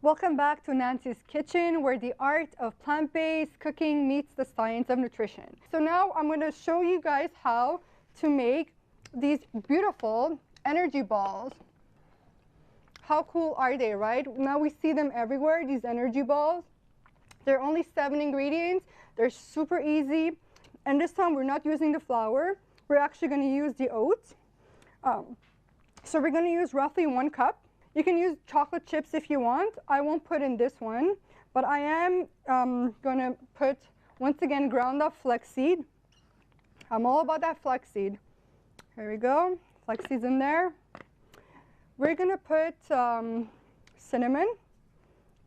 Welcome back to Nancy's Kitchen, where the art of plant-based cooking meets the science of nutrition. So now I'm going to show you guys how to make these beautiful energy balls. How cool are they, right? Now we see them everywhere, these energy balls. They're only 7 ingredients. They're super easy. And this time we're not using the flour. We're actually going to use the oats. So we're going to use roughly 1 cup. You can use chocolate chips if you want. I won't put in this one, but I am going to put, once again, ground up flaxseed. I'm all about that flaxseed. Here we go. Flaxseed's in there. We're going to put cinnamon.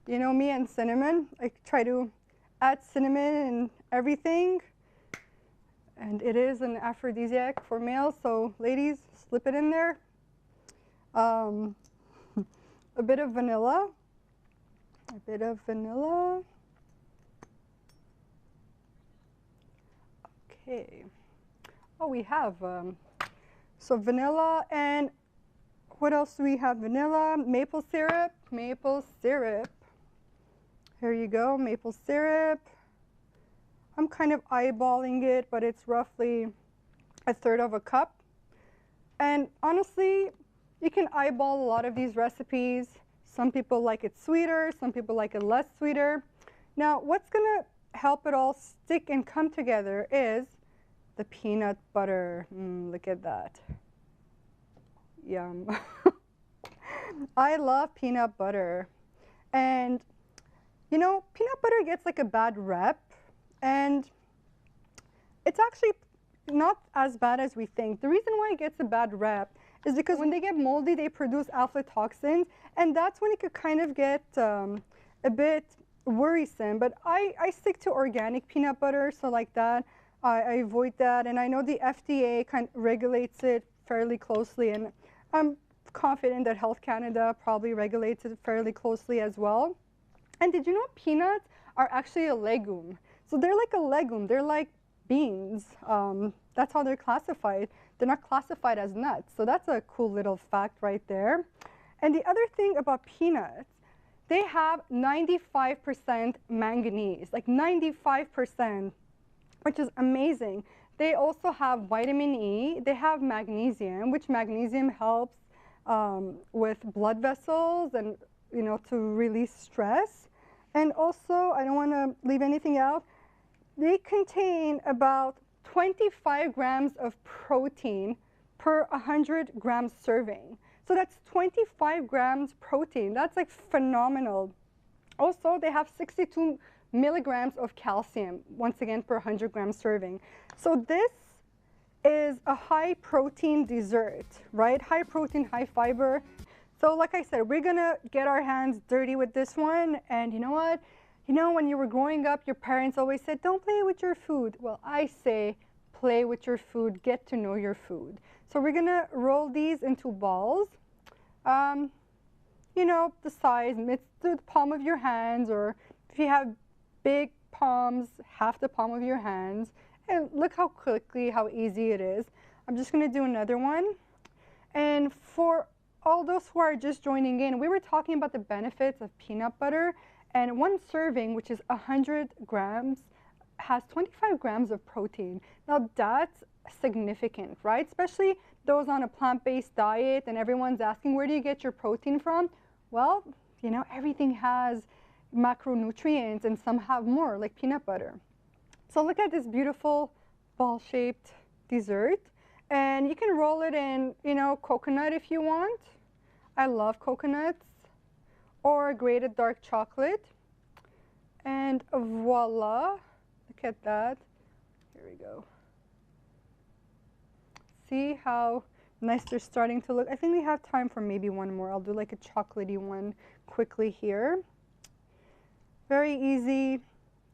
You know me and cinnamon. I try to add cinnamon in everything. And it is an aphrodisiac for males, so ladies, slip it in there. A bit of vanilla. A bit of vanilla. Okay. Oh, we have so vanilla, and what else do we have? Vanilla, maple syrup, maple syrup. Here you go, maple syrup. I'm kind of eyeballing it, but it's roughly 1/3 cup. And honestly, you can eyeball a lot of these recipes. Some people like it sweeter, some people like it less sweeter. Now, what's going to help it all stick and come together is the peanut butter. Look at that. Yum. I love peanut butter. And, you know, peanut butter gets like a bad rep. And it's actually not as bad as we think. The reason why it gets a bad rep is because when they get moldy, they produce aflatoxins, and that's when it could kind of get a bit worrisome. But I stick to organic peanut butter, so like that, I avoid that. And I know the FDA kind of regulates it fairly closely, and I'm confident that Health Canada probably regulates it fairly closely as well. And did you know peanuts are actually a legume? So they're like a legume, they're like beans. That's how they're classified. They're not classified as nuts. So that's a cool little fact right there. And the other thing about peanuts, they have 95% manganese, like 95%, which is amazing. They also have vitamin E. They have magnesium, which magnesium helps with blood vessels and, you know, to release stress. And also, I don't want to leave anything out, they contain about 25 grams of protein per 100 grams serving. So that's 25 grams protein. That's like phenomenal. Also, they have 62 milligrams of calcium, once again, per 100 grams serving. So this is a high protein dessert, right? High protein, high fiber. So like I said, we're gonna get our hands dirty with this one. And you know what? You know, when you were growing up, your parents always said, don't play with your food. Well, I say, play with your food, get to know your food. So we're gonna roll these into balls. You know, the size, it's the palm of your hands, or if you have big palms, half the palm of your hands. And look how quickly, how easy it is. I'm just gonna do another one. And for all those who are just joining in, we were talking about the benefits of peanut butter. And one serving, which is 100 grams, has 25 grams of protein. Now that's significant, right? Especially those on a plant-based diet, and everyone's asking, where do you get your protein from? Well, you know, everything has macronutrients, and some have more, like peanut butter. So look at this beautiful ball-shaped dessert. And you can roll it in, you know, coconut if you want. I love coconuts. Or grated dark chocolate. And voila, look at that. Here we go. See how nice they're starting to look? I think we have time for maybe one more. I'll do like a chocolatey one quickly here. Very easy.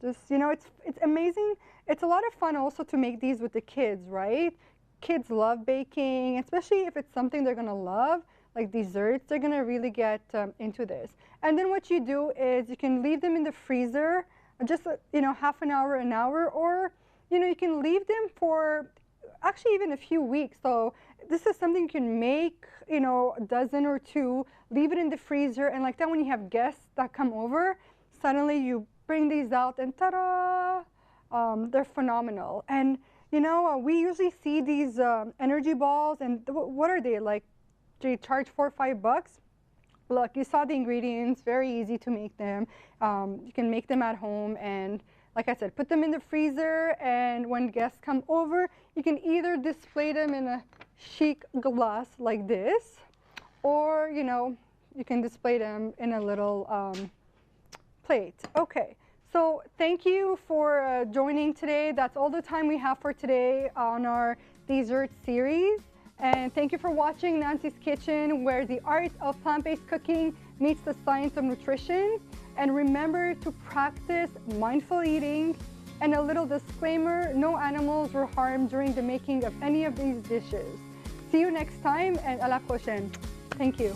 Just, you know, it's amazing. It's a lot of fun also to make these with the kids, right? Kids love baking, especially if it's something they're gonna love. Like desserts, they're gonna really get into this. And then what you do is you can leave them in the freezer, just you know, half an hour, or you know, you can leave them for actually even a few weeks. So this is something you can make, you know, a dozen or two, leave it in the freezer, and like that when you have guests that come over, suddenly you bring these out and ta-da, they're phenomenal. And you know, we usually see these energy balls, and what are they like? They charge $4 or $5. Look, you saw the ingredients, very easy to make them. You can make them at home, and like I said, put them in the freezer, and when guests come over, you can either display them in a chic glass like this, or, you know, you can display them in a little plate. Okay, so thank you for joining today. That's all the time we have for today on our dessert series. And thank you for watching Nancy's Kitchen, where the art of plant-based cooking meets the science of nutrition. And remember to practice mindful eating. And a little disclaimer, no animals were harmed during the making of any of these dishes. See you next time, and à la prochaine. Thank you.